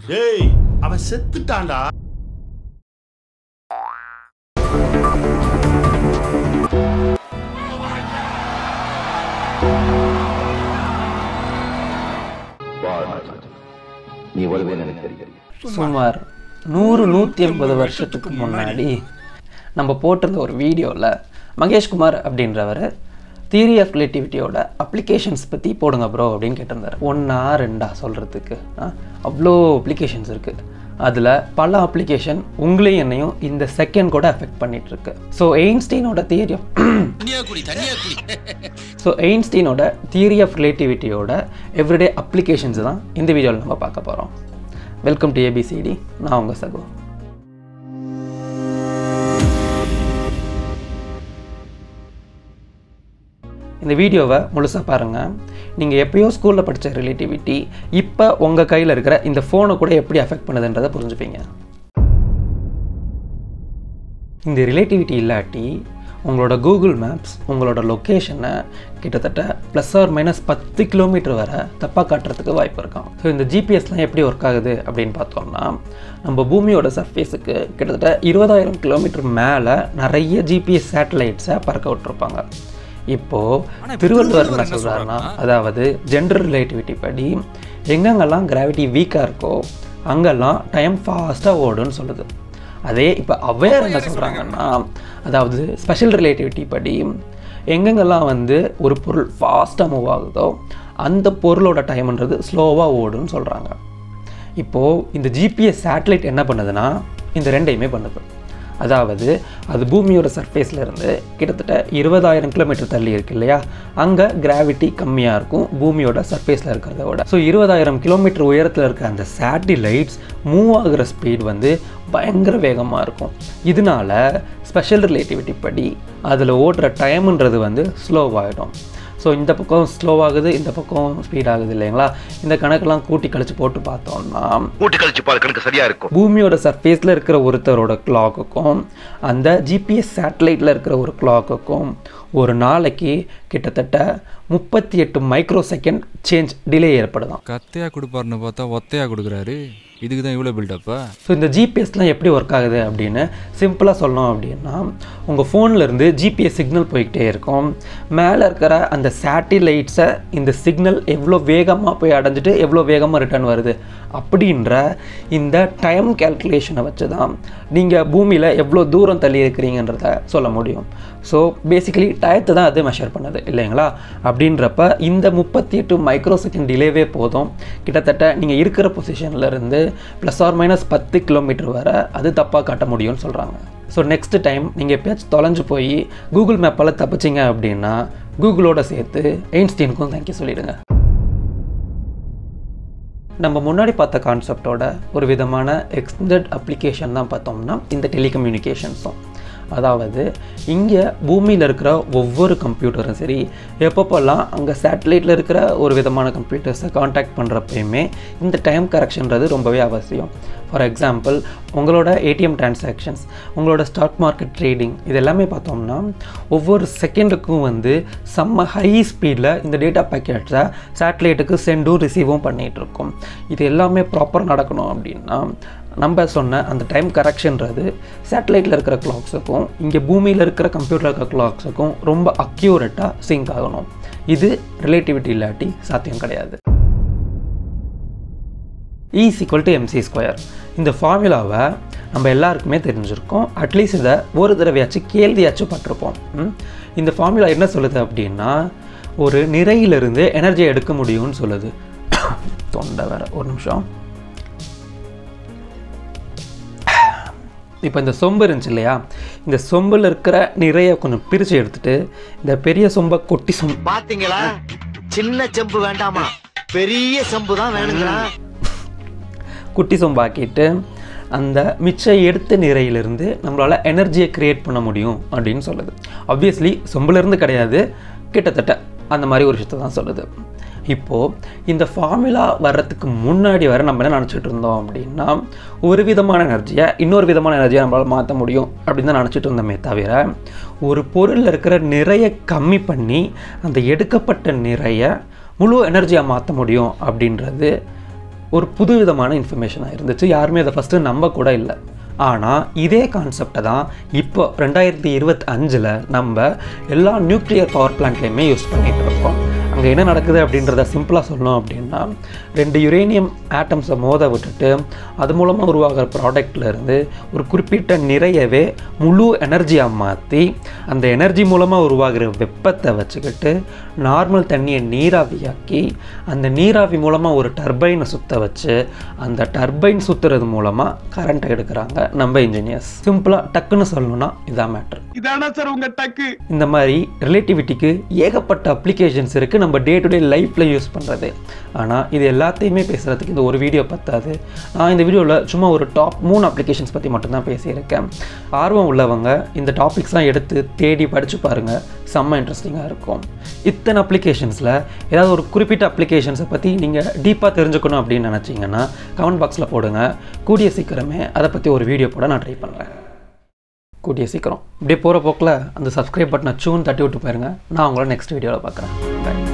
டேய் அவன் செத்துட்டான்டா. சுமார் 100-150 வருஷத்துக்கு முன்னாடி நம்ம போட்டிருந்த ஒரு வீடியோவில் மகேஷ்குமார் அப்படின்றவர் தியரி ஆஃப் ரிலேட்டிவிட்டியோட அப்ளிகேஷன்ஸ் பற்றி போடுங்க ப்ரோ அப்படின்னு கேட்டிருந்தார். 1-2 சொல்கிறதுக்கு அவ்வளோ அப்ளிகேஷன்ஸ் இருக்குது. அதில் பல அப்ளிகேஷன் உங்களையும் என்னையும் இந்த செகண்ட் கூட அஃபெக்ட் பண்ணிகிட்ருக்கு. ஸோ எயின்ஸ்டீனோட தியரி ஆஃப் ரிலேட்டிவிட்டியோட எவ்ரிடே அப்ளிகேஷன்ஸ் தான் இந்த வீடியோவில் நம்ம பார்க்க போகிறோம். Welcome to ABCD. நான் உங்கள் சகோ. இந்த வீடியோவை முழுசாக பாருங்கள். நீங்கள் எப்போயோ ஸ்கூலில் படித்த ரிலேட்டிவிட்டி இப்போ உங்கள் கையில் இருக்கிற இந்த ஃபோனை கூட எப்படி அஃபெக்ட் பண்ணுதுன்றதை புரிஞ்சுப்பீங்க. இந்த ரிலேட்டிவிட்டி இல்லாட்டி உங்களோட கூகுள் மேப்ஸ் உங்களோட லொக்கேஷனை கிட்டத்தட்ட +or-10 கிலோமீட்டர் வரை தப்பாக காட்டுறதுக்கு வாய்ப்பு இருக்கும். ஸோ இந்த ஜிபிஎஸ்லாம் எப்படி ஒர்க் ஆகுது அப்படின்னு பார்த்தோம்னா, நம்ம பூமியோட சர்ஃபேஸுக்கு கிட்டத்தட்ட 20,000 கிலோமீட்டர் மேலே நிறைய ஜிபிஎஸ் சேட்டலைட்ஸை பறக்க விட்டுருப்பாங்க. இப்போது திருவள்ளுவர் என்ன சொல்கிறாருன்னா, அதாவது ஜெண்டர் ரிலேட்டிவிட்டி படி எங்கெங்கெல்லாம் கிராவிட்டி வீக்காக இருக்கோ அங்கெல்லாம் டைம் ஃபாஸ்ட்டாக ஓடுன்னு சொல்லுது. அதே இப்போ அவேர் என்ன சொல்கிறாங்கன்னா, அதாவது ஸ்பெஷல் ரிலேட்டிவிட்டி படி எங்கெங்கெல்லாம் ஒரு பொருள் ஃபாஸ்ட்டாக மூவ் ஆகுதோ அந்த பொருளோட டைம்ன்றது ஸ்லோவாக ஓடுன்னு சொல்கிறாங்க. இப்போது இந்த ஜிபிஎஸ் சேட்டலைட் என்ன பண்ணுதுன்னா இந்த ரெண்டையுமே பண்ணுது. அதாவது அது பூமியோட சர்ஃபேஸில் இருந்து கிட்டத்தட்ட 20,000 கிலோமீட்டர் தள்ளி இருக்கு இல்லையா, அங்கே கிராவிட்டி கம்மியாக இருக்கும் பூமியோட சர்ஃபேஸில் இருக்கிறத விட. ஸோ 20,000 கிலோமீட்டர் உயரத்தில் இருக்க அந்த சேட்டிலைட்ஸ் மூவ் ஆகிற ஸ்பீட் பயங்கர வேகமாக இருக்கும். இதனால ஸ்பெஷல் ரிலேட்டிவிட்டி படி அதில் ஓடுற டைம்ன்றது ஸ்லோவாகிடும். ஸோ இந்த பக்கம் ஸ்லோவாகுது, இந்த பக்கம் ஸ்பீட் ஆகுது இல்லைங்களா. இந்த கணக்கெல்லாம் கூட்டி கழிச்சு போட்டு பார்த்தோம்னா கணக்கு சரியாக இருக்கும். பூமியோட சர்ஃபேஸில் இருக்கிற ஒருத்தரோட கிளாக்குக்கும் அந்த ஜிபிஎஸ் சேட்டலைட்டில் இருக்கிற ஒரு கிளாக்குக்கும் ஒரு நாளைக்கு கிட்டத்தட்ட 38 மைக்ரோ செகண்ட் சேஞ்ச் டிலே ஏற்படுதான். கத்தையாக கொடுப்பாருன்னு பார்த்தா ஒத்தையாக கொடுக்குறாரு. இதுக்கு தான் இவ்வளோ பில்டப்பா. ஸோ இந்த ஜிபிஎஸ்லாம் எப்படி ஒர்க் ஆகுது அப்படின்னு சிம்பிளாக சொல்லணும் அப்படின்னா, உங்கள் ஃபோன்லேருந்து ஜிபிஎஸ் சிக்னல் போய்கிட்டே இருக்கும். மேலே இருக்கிற அந்த சேட்டிலைட்ஸை இந்த சிக்னல் எவ்வளோ வேகமாக போய் அடைஞ்சிட்டு எவ்வளோ வேகமாக ரிட்டர்ன் வருது அப்படின்ற இந்த டைம் கேல்குலேஷனை வச்சு தான் நீங்கள் பூமியில் எவ்வளோ தூரம் தள்ளி இருக்கிறீங்கன்றத சொல்ல முடியும். ஸோ பேசிக்கலி டயத்தை தான் அது மெஷர் பண்ணுது இல்லைங்களா. அப்படின்றப்ப இந்த 38 மைக்ரோ செகண்ட் டிலேவே போதும் கிட்டத்தட்ட நீங்கள் இருக்கிற பொசிஷன்லேருந்து +or-10 கிலோமீட்டர் வரை அது தப்பாக காட்ட முடியும்னு சொல்கிறாங்க. ஸோ நெக்ஸ்ட் டைம் நீங்கள் எப்பயாச்சும் தொலைஞ்சு போய் கூகுள் மேப்பால் தப்பிச்சிங்க அப்படின்னா கூகுளோட சேர்த்து எயின்ஸ்டீனுக்கும் தேங்க்யூ சொல்லிடுங்க. நம்ம முன்னாடி பார்த்த கான்செப்டோட ஒரு விதமான எக்ஸ்டெண்டட் அப்ளிகேஷன் தான் பார்த்தோம்னா இந்த டெலிகம்யூனிகேஷன்ஸும். அதாவது இங்கே பூமியில் இருக்கிற ஒவ்வொரு கம்ப்யூட்டரும் சரி, எப்பப்போல்லாம் அங்கே சேட்டலைட்டில் இருக்கிற ஒரு விதமான கம்ப்யூட்டர்ஸை காண்டாக்ட் பண்ணுறப்பயுமே இந்த டைம் கரெக்ஷன்றது ரொம்பவே அவசியம். ஃபார் எக்ஸாம்பிள் உங்களோட ஏடிஎம் டிரான்சாக்ஷன்ஸ், உங்களோட ஸ்டாக் மார்க்கெட் ட்ரேடிங், இது எல்லாமே பார்த்தோம்னா ஒவ்வொரு செகண்டுக்கும் செம்ம ஹை ஸ்பீடில் இந்த டேட்டா பேக்கெட்ஸை சேட்டலைட்டுக்கு சென்டும் ரிசீவும் பண்ணிகிட்ருக்கோம். இது எல்லாமே ப்ராப்பராக நடக்கணும் அப்படின்னா நம்ம சொன்ன அந்த டைம் கரெக்ஷன்றது சேட்டலைட்டில் இருக்கிற கிளாக்ஸுக்கும் இங்கே பூமியில் இருக்கிற கம்ப்யூட்டரில் இருக்கிற கிளாக்ஸுக்கும் ரொம்ப அக்யூரேட்டாக சிங்க் ஆகணும். இது ரிலேட்டிவிட்டி இல்லாட்டி சாத்தியம் கிடையாது. E=mc². இந்த ஃபார்முலாவை நம்ம எல்லாருக்குமே தெரிஞ்சிருக்கோம். அட்லீஸ்ட் இதை ஒரு தடவையாச்சும் கேள்வியாச்சும் பட்டிருப்போம். இந்த ஃபார்முலா என்ன சொல்லுது அப்படின்னா, ஒரு நிறையிலிருந்து எனர்ஜியை எடுக்க முடியும்னு சொல்லுது. தொண்டை வேற, ஒரு நிமிஷம். இப்போ இந்த சொம்பு இருந்துச்சு இல்லையா, இந்த சொம்பில் இருக்கிற நிறைய கொஞ்சம் பிரித்து எடுத்துட்டு இந்த பெரிய சொம்பை கொட்டி சொம்பு பார்த்தீங்களா, சின்ன செம்பு வேண்டாமா பெரிய செம்பு தான் வேணுங்களா, குட்டி சொம்பாக்கிட்டு அந்த மிச்சம் எடுத்த நிறையிலிருந்து நம்மளால் எனர்ஜியை க்ரியேட் பண்ண முடியும் அப்படின்னு சொல்லுது. ஆப்வியஸ்லி சொம்பிலிருந்து கிடையாது, கிட்டத்தட்ட அந்த மாதிரி ஒரு விஷயத்தை தான் சொல்லுது. இப்போது இந்த ஃபார்முலா வர்றதுக்கு முன்னாடி வர நம்ம என்ன நினச்சிட்டு இருந்தோம் அப்படின்னா, ஒரு விதமான எனர்ஜியை இன்னொரு விதமான எனர்ஜியை நம்மளால் மாற்ற முடியும் அப்படின்னு தான் நினச்சிட்டு இருந்தோமே தவிர, ஒரு பொருளில் இருக்கிற நிறைய கம்மி பண்ணி அந்த எடுக்கப்பட்ட நிறைய முழு எனர்ஜியாக மாற்ற முடியும் அப்படின்றது ஒரு புதுவிதமான இன்ஃபர்மேஷனாக இருந்துச்சு. யாருமே அதை ஃபஸ்ட்டு நம்ப கூட இல்லை. ஆனால் இதே கான்செப்டை தான் இப்போ 2025 நம்ம எல்லா நியூக்ளியர் பவர் பிளான்ட்லேயுமே யூஸ் பண்ணிகிட்டு இருக்கோம். அங்கே என்ன நடக்குது அப்படின்றத சிம்பிளாக சொல்லணும் அப்படின்னா, 2 யுரேனியம் ஆட்டம்ஸை மோத விட்டுட்டு அது மூலமாக உருவாகிற ப்ராடக்ட்லேருந்து ஒரு குறிப்பிட்ட நிறையவே முழு எனர்ஜியாக மாற்றி அந்த எனர்ஜி மூலமாக உருவாகிற வெப்பத்தை வச்சுக்கிட்டு நார்மல் தண்ணியை நீராவியாக்கி அந்த நீராவி மூலமாக ஒரு டர்பைனை சுற்ற வச்சு அந்த டர்பைன் சுற்றுறது மூலமாக கரண்ட்டை எடுக்கிறாங்க நம்ம இன்ஜினியர்ஸ். சிம்பிளாக டக்குன்னு சொல்லணும்னா இதான் மேட்ரு. இதானா சார் உங்க டக்கு? இந்த மாதிரி ரிலேட்டிவிட்டிக்கு ஏகப்பட்ட அப்ளிகேஷன்ஸ் இருக்குது நம்ம டே டு டே லைஃப்பில் யூஸ் பண்ணுறது. ஆனால் இது எல்லாத்தையுமே பேசுகிறதுக்கு இந்த ஒரு வீடியோ பத்தாது. நான் இந்த வீடியோவில் சும்மா ஒரு டாப் 3 அப்ளிகேஷன்ஸ் பற்றி மட்டும்தான் பேசியிருக்கேன். ஆர்வம் உள்ளவங்க இந்த டாபிக்ஸ்லாம் எடுத்து தேடி படித்து பாருங்கள், செம்ம இன்ட்ரெஸ்டிங்காக இருக்கும். இத்தனை அப்ளிகேஷன்ஸில் ஏதாவது ஒரு குறிப்பிட்ட அப்ளிகேஷன்ஸை பற்றி நீங்கள் டீப்பாக தெரிஞ்சுக்கணும் அப்படின்னு நினச்சிங்கன்னா கமெண்ட் பாக்ஸில் போடுங்க. கூடிய சீக்கிரமே அதை பற்றி ஒரு வீடியோ போட நான் ட்ரை பண்ணுறேன். கூடிய சீக்கிரம் இப்படியே போகிற போக்கில் அந்த சப்ஸ்கிரைப் பட்டனை தட்டி விட்டு போயிருங்க. நான் உங்களை நெக்ஸ்ட் வீடியோவில் பார்க்குறேன். பை.